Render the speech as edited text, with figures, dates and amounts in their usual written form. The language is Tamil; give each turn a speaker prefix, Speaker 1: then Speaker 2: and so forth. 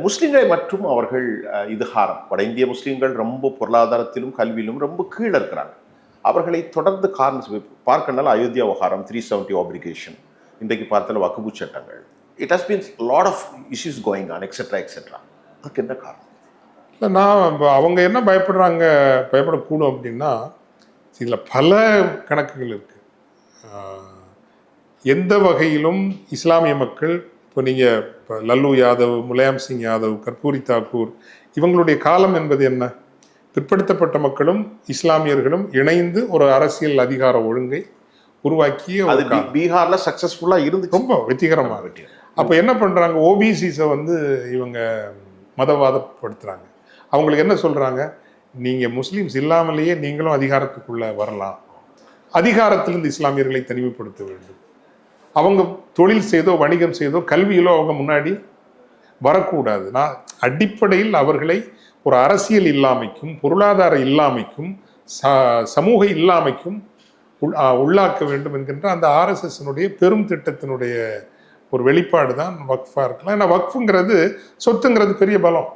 Speaker 1: முஸ்லீம்களை மற்றும் அவர்கள் இதுகாரம் வட இந்திய முஸ்லீம்கள் ரொம்ப பொருளாதாரத்திலும் கல்வியிலும் ரொம்ப கீழே இருக்கிறாங்க. அவர்களை தொடர்ந்து பார்க்கனால அயோத்தியா விவகாரம், 370 ஆப்ளிகேஷன், இன்றைக்கு பார்த்தால வக்ஃபு சட்டங்கள், it has been lot of issues going on etcetera etcetera. அதுக்கு என்ன காரணம்?
Speaker 2: இல்லை, நான் அவங்க என்ன பயப்படக்கூடும் அப்படின்னா, இதில் பல கணக்குகள் இருக்குது. எந்த வகையிலும் இஸ்லாமிய மக்கள், இப்போ நீங்கள் இப்போ லல்லு யாதவ், முலாயம் சிங் யாதவ், கர்பூரி தாக்கூர், இவங்களுடைய காலம் என்பது என்ன? பிற்படுத்தப்பட்ட மக்களும் இஸ்லாமியர்களும் இணைந்து ஒரு அரசியல் அதிகார ஒழுங்கை உருவாக்கிய
Speaker 1: அது பீகார்ல சக்சஸ்ஃபுல்லா இருந்து
Speaker 2: ரொம்ப வெற்றிகரமாக. அப்போ என்ன பண்ணுறாங்க, ஓபிசிஸை இவங்க மதவாதப்படுத்துகிறாங்க. அவங்களுக்கு என்ன சொல்கிறாங்க, நீங்கள் முஸ்லீம்ஸ் இல்லாமலேயே நீங்களும் அதிகாரத்துக்குள்ளே வரலாம், அதிகாரத்திலிருந்து இஸ்லாமியர்களை தனிமைப்படுத்த வேண்டும், அவங்க தொழில் செய்தோ வணிகம் செய்தோ கல்வியிலோ அவங்க முன்னாடி வரக்கூடாது. நான் அடிப்படையில் அவர்களை ஒரு அரசியல் இல்லாமைக்கும் பொருளாதார இல்லாமைக்கும் சமூக இல்லாமைக்கும் உள்ளாக்க வேண்டும் என்கின்ற அந்த ஆர்எஸ்எஸ்னுடைய பெரும் திட்டத்தினுடைய ஒரு வெளிப்பாடு தான் வக்ஃபா இருக்கலாம். ஏன்னா வக்ஃபுங்கிறது, சொத்துங்கிறது பெரிய பலம்.